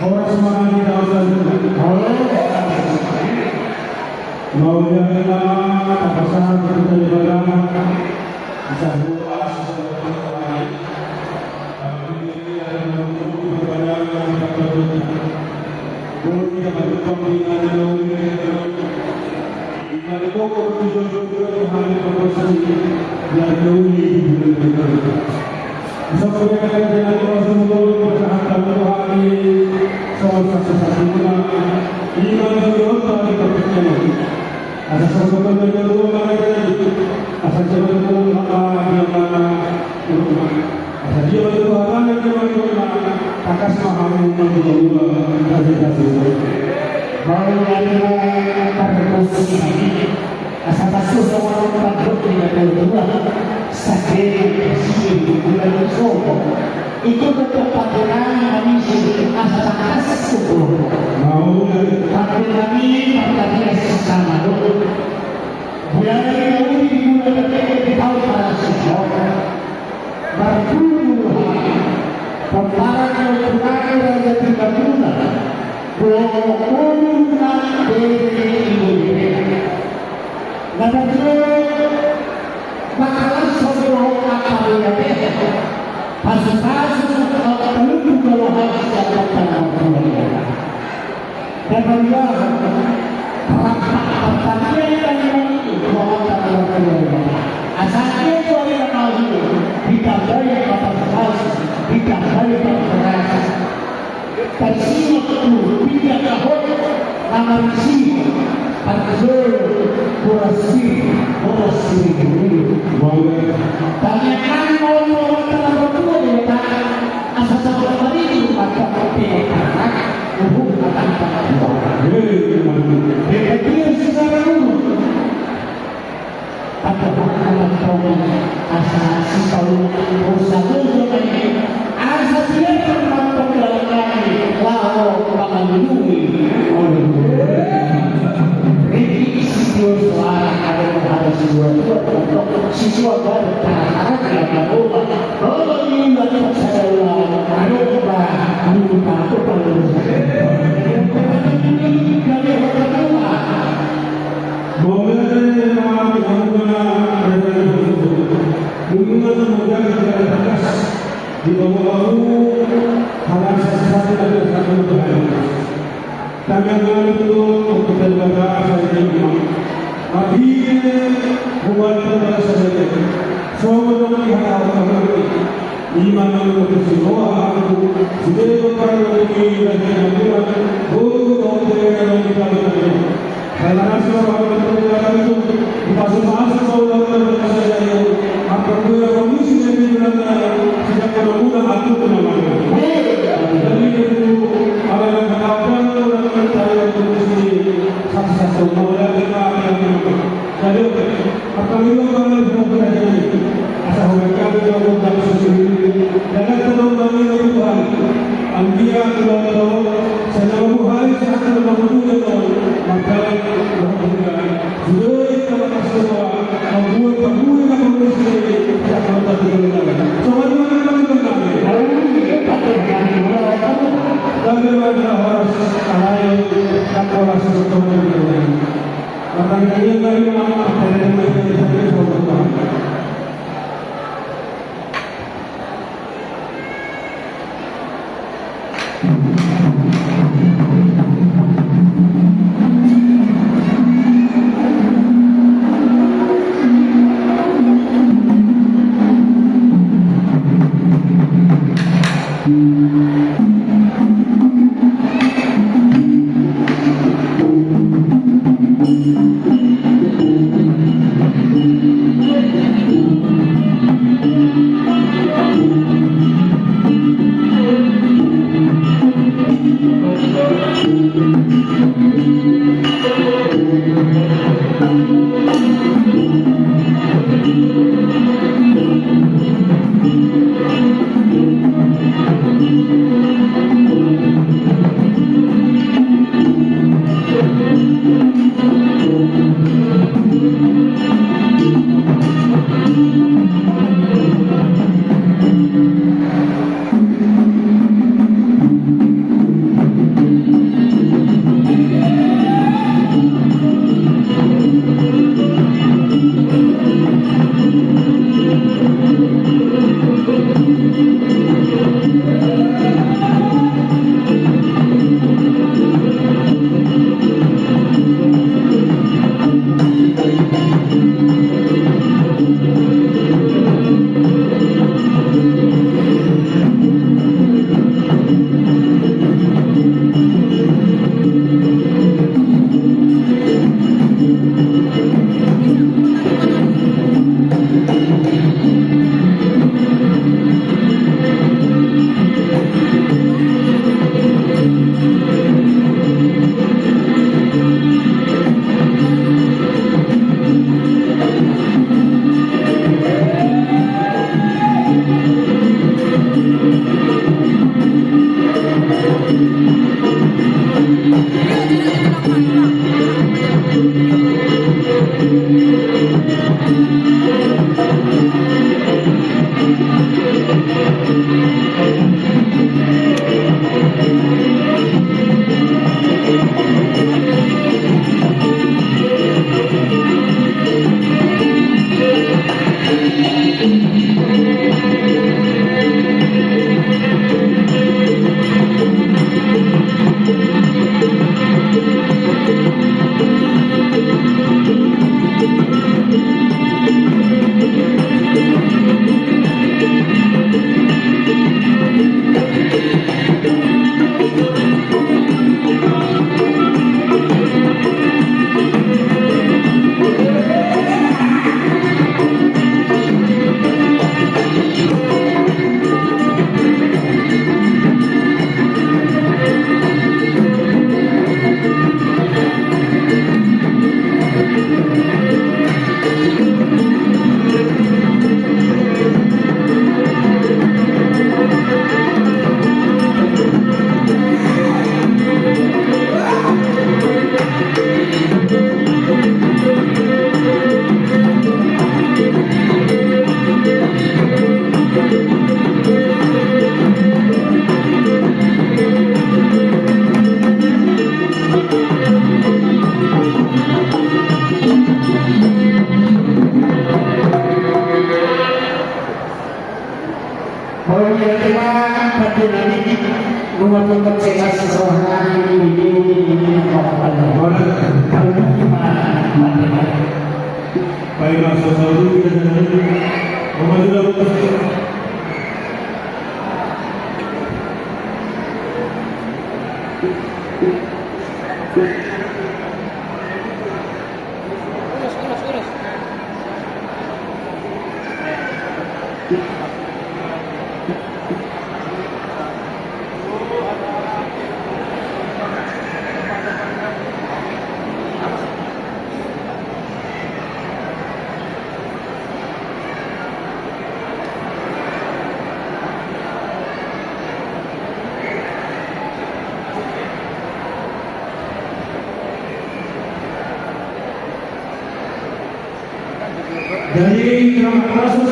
Orang semangat kita harus maunya kita pasangan kita ibadah bisa berdoa sesuai ini yang menunggu kepada kita boleh kita berdoa dengan pokok tujuan Tuhan berkonsumsi yang dahulu sampai dengan Rasulullah berkata Tuhan salah satu-satunya iman kita dipercaya. Ada satu benda yang mereka asal jalan Allah asal dia berdoa dan berdoa akas mahamu mendoa baru ada perkosisi asal masuk orang pabrik dengan kedua sakit sih bulan sobo itu betul paturan kami asal masuk mau tapi kami pertanyaan sama dulu bulan ini di tahun para sejarah berdua pemparan yang terakhir yang tiga bulan Pokoknya dari makalah sebelum apa yang pas-pas kalau kalau harus dapat dan beliau pertanyaan yang asalnya itu yang mau dikabari pas-pas dikabari pas-pas Persino itu tiga tahun nama isi Arjul Kurasi ini tanyakan mau berdua ya asal satu hari itu macam anak hubung akan dia secara umum ada anak asal si kalau usaha asal dia termasuk dalam wow, mengalami ini suara ada siswa baru anak yang baru kalau ini nggak saya di bawah hal sesuatu yang akan terjadi. Tangan itu untuk berbagai sahaja. Akhirnya buat kita sahaja. Semua orang yang ada iman itu semua aku sudah berkali kali berkata, oh Tuhan kita berkata. Karena semua orang itu pasang-pasang semua orang sahaja. Apa pun kondisi yang berada tidak berguna aku tenang. Jadi itu ada yang mengatakan orang percaya kondisi satu-satu mulai kita yang jadi apa itu kalau kita jadi asal mereka juga bukan sesuatu jangan terlalu banyak Tuhan. Antia kalau selalu hari satu membunuh maka sudah kita semua membuat pembunuhan kondisi yang kita terjadi. Bagaimana harus alayat dan orang sesuatu yang makanya dia dari mana dari mereka yang sesuatu teman-teman saya seseorang ini baiklah saudara kita jadi memajulah jadi proses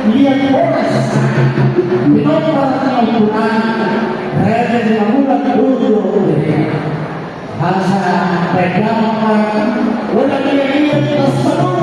lihat Polres Binokuran Al-Quran Raya Mulat Dulu Bahasa Pegangan udah lihat semua